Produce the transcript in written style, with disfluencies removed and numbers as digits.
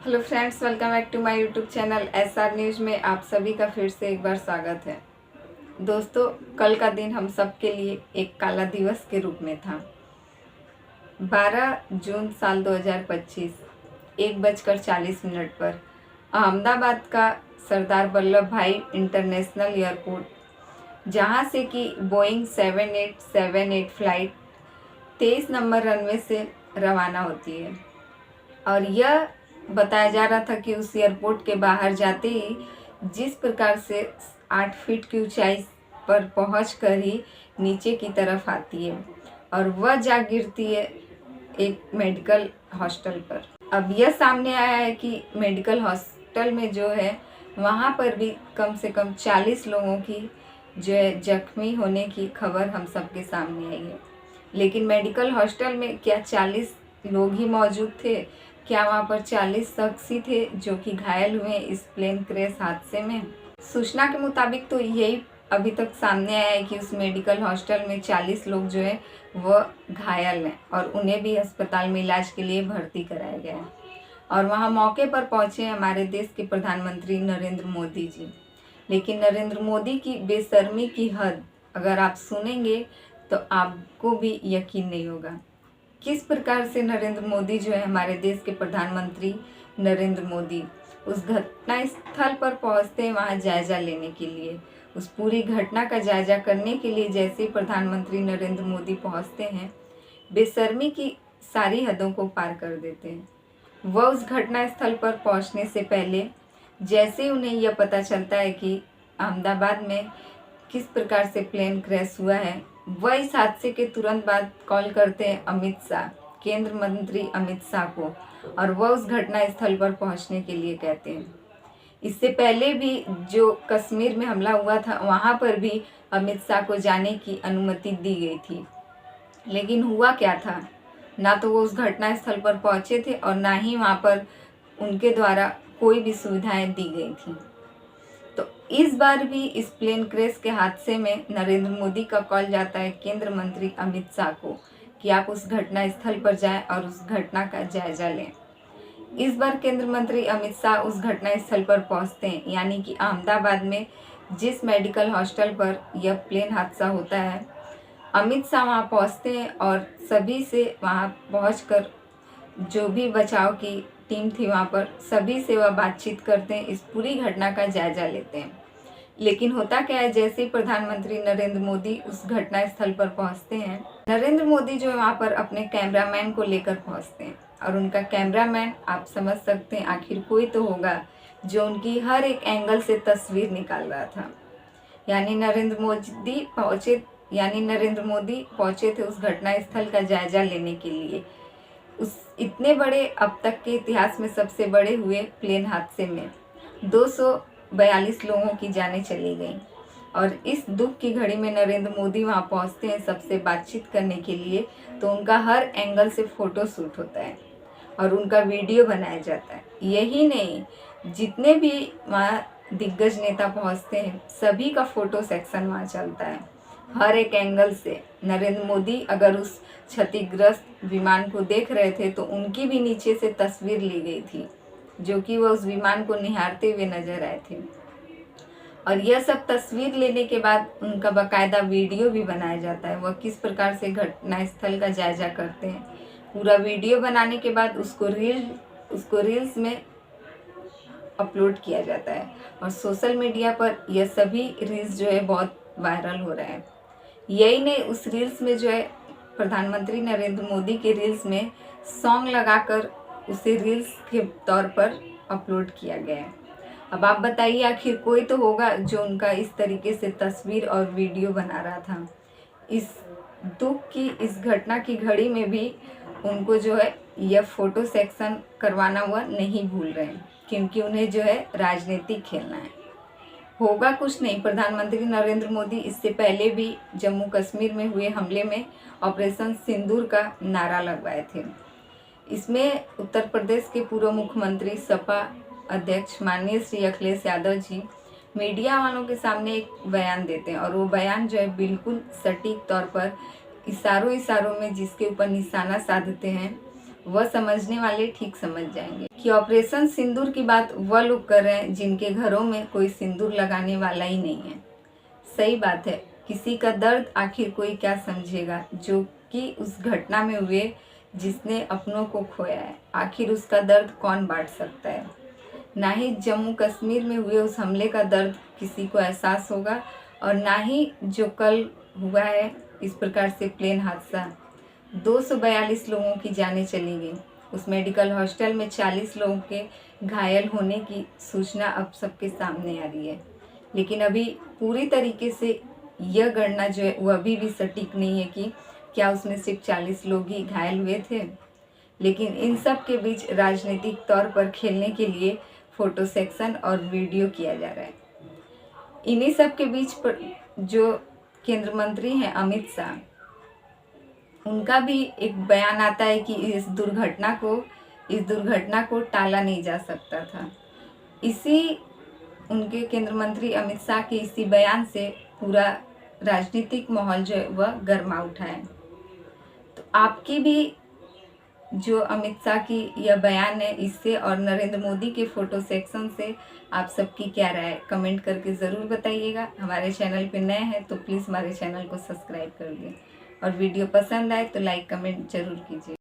Hello friends, welcome back to my YouTube channel SR news में आप सभी का फिर से एक बार स्वागत है। दोस्तों, कल का दिन हम सब के लिए एक काला दिवस के रूप में था। 12 जून साल 2025 1:40 पर अहमदाबाद का सरदार वल्लभ भाई इंटरनेशनल एयरपोर्ट, जहां से कि बोइंग 7878 फ्लाइट 23 नंबर रनवे से रवाना होती है। और यह बताया जा रहा था कि उस एयरपोर्ट के बाहर जाते ही जिस प्रकार से 8 फीट की ऊंचाई पर पहुंचकर ही नीचे की तरफ आती है और वह जा गिरती है एक मेडिकल हॉस्टल पर। अब यह सामने आया है कि मेडिकल हॉस्टल में जो है वहाँ पर भी कम से कम 40 लोगों की जो है जख्मी होने की खबर हम सबके सामने आई है। लेकिन मेडिकल हॉस्टल में क्या 40 लोग ही मौजूद थे? क्या वहाँ पर 40 शख्स ही थे जो कि घायल हुए इस प्लेन क्रैश हादसे में? सूचना के मुताबिक तो यही अभी तक सामने आया है कि उस मेडिकल हॉस्टल में 40 लोग जो है वह घायल हैं और उन्हें भी अस्पताल में इलाज के लिए भर्ती कराया गया है। और वहाँ मौके पर पहुँचे हमारे देश के प्रधानमंत्री नरेंद्र मोदी जी। लेकिन नरेंद्र मोदी की बेशर्मी की हद अगर आप सुनेंगे तो आपको भी यकीन नहीं होगा। किस प्रकार से नरेंद्र मोदी जो है हमारे देश के प्रधानमंत्री नरेंद्र मोदी उस घटना स्थल पर पहुंचते हैं वहां जायजा लेने के लिए। उस पूरी घटना का जायजा करने के लिए जैसे ही प्रधानमंत्री नरेंद्र मोदी पहुंचते हैं, बेशर्मी की सारी हदों को पार कर देते हैं। वह उस घटना स्थल पर पहुंचने से पहले जैसे ही उन्हें यह पता चलता है कि अहमदाबाद में किस प्रकार से प्लेन क्रैश हुआ है, वह इस हादसे के तुरंत बाद कॉल करते हैं अमित शाह, केंद्र मंत्री अमित शाह को, और वह उस घटना स्थल पर पहुंचने के लिए कहते हैं। इससे पहले भी जो कश्मीर में हमला हुआ था वहां पर भी अमित शाह को जाने की अनुमति दी गई थी। लेकिन हुआ क्या था, ना तो वो उस घटना स्थल पर पहुंचे थे और ना ही वहां पर उनके द्वारा कोई भी सुविधाएं दी गई थी। तो इस बार भी इस प्लेन क्रैश के हादसे में नरेंद्र मोदी का कॉल जाता है केंद्र मंत्री अमित शाह को कि आप उस घटना स्थल पर जाएं और उस घटना का जायजा लें। इस बार केंद्र मंत्री अमित शाह उस घटना स्थल पर पहुंचते हैं, यानी कि अहमदाबाद में जिस मेडिकल हॉस्टल पर यह प्लेन हादसा होता है, अमित शाह वहाँ पहुँचते हैं और सभी से वहाँ पहुँचकर जो भी बचाव की टीम थी वहाँ पर सभी से वह बातचीत करते हैं, इस पूरी घटना का जायजा लेते हैं। लेकिन होता क्या है, जैसे ही प्रधानमंत्री नरेंद्र मोदी उस घटना स्थल पर पहुँचते हैं, नरेंद्र मोदी जो है वहाँ पर अपने कैमरामैन को लेकर पहुँचते हैं। और उनका कैमरामैन, आप समझ सकते हैं आखिर कोई तो होगा जो उनकी हर एक एंगल से तस्वीर निकाल रहा था। यानी नरेंद्र मोदी पहुँचे थे उस घटना स्थल का जायजा लेने के लिए। उस इतने बड़े अब तक के इतिहास में सबसे बड़े हुए प्लेन हादसे में 242 लोगों की जानें चली गईं। और इस दुख की घड़ी में नरेंद्र मोदी वहां पहुंचते हैं सबसे बातचीत करने के लिए, तो उनका हर एंगल से फ़ोटो शूट होता है और उनका वीडियो बनाया जाता है। यही नहीं, जितने भी वहाँ दिग्गज नेता पहुँचते हैं सभी का फ़ोटो सेक्शन वहाँ चलता है हर एक एंगल से। नरेंद्र मोदी अगर उस क्षतिग्रस्त विमान को देख रहे थे तो उनकी भी नीचे से तस्वीर ली गई थी, जो कि वह उस विमान को निहारते हुए नजर आए थे। और यह सब तस्वीर लेने के बाद उनका बाकायदा वीडियो भी बनाया जाता है, वह किस प्रकार से घटना स्थल का जायजा करते हैं। पूरा वीडियो बनाने के बाद उसको रील्स में अपलोड किया जाता है और सोशल मीडिया पर यह सभी रील्स जो है बहुत वायरल हो रहा है। यही नहीं, उस रील्स में जो है प्रधानमंत्री नरेंद्र मोदी के रील्स में सॉन्ग लगाकर उसे रील्स के तौर पर अपलोड किया गया है। अब आप बताइए, आखिर कोई तो होगा जो उनका इस तरीके से तस्वीर और वीडियो बना रहा था। इस दुख की, इस घटना की घड़ी में भी उनको जो है यह फोटो सेक्शन करवाना हुआ नहीं भूल रहे हैं, क्योंकि उन्हें जो है राजनीति खेलना है। होगा कुछ नहीं, प्रधानमंत्री नरेंद्र मोदी इससे पहले भी जम्मू कश्मीर में हुए हमले में ऑपरेशन सिंदूर का नारा लगवाए थे। इसमें उत्तर प्रदेश के पूर्व मुख्यमंत्री सपा अध्यक्ष माननीय श्री अखिलेश यादव जी मीडिया वालों के सामने एक बयान देते हैं और वो बयान जो है बिल्कुल सटीक तौर पर इशारों में जिसके ऊपर निशाना साधते हैं वह समझने वाले ठीक समझ जाएंगे कि ऑपरेशन सिंदूर की बात वह लोग कर रहे हैं जिनके घरों में कोई सिंदूर लगाने वाला ही नहीं है। सही बात है, किसी का दर्द आखिर कोई क्या समझेगा, जो कि उस घटना में हुए जिसने अपनों को खोया है। आखिर उसका दर्द कौन बांट सकता है। ना ही जम्मू कश्मीर में हुए उस हमले का दर्द किसी को एहसास होगा, और ना ही जो कल हुआ है इस प्रकार से प्लेन हादसा, 242 लोगों की जानें चली गई। उस मेडिकल हॉस्टल में 40 लोगों के घायल होने की सूचना अब सबके सामने आ रही है। लेकिन अभी पूरी तरीके से यह गणना जो है वो अभी भी सटीक नहीं है कि क्या उसमें सिर्फ 40 लोग ही घायल हुए थे। लेकिन इन सब के बीच राजनीतिक तौर पर खेलने के लिए फोटो सेक्शन और वीडियो किया जा रहा है। इन्हीं सब के बीच पर जो केंद्र मंत्री हैं अमित शाह, उनका भी एक बयान आता है कि इस दुर्घटना को टाला नहीं जा सकता था। इसी उनके केंद्र मंत्री अमित शाह के इसी बयान से पूरा राजनीतिक माहौल जो है वह गर्मा उठा है। तो आपकी भी जो अमित शाह की यह बयान है इससे और नरेंद्र मोदी के फोटो सेक्शन से आप सबकी क्या राय है, कमेंट करके ज़रूर बताइएगा। हमारे चैनल पे नए हैं तो प्लीज़ हमारे चैनल को सब्सक्राइब कर दें, और वीडियो पसंद आए तो लाइक कमेंट ज़रूर कीजिए।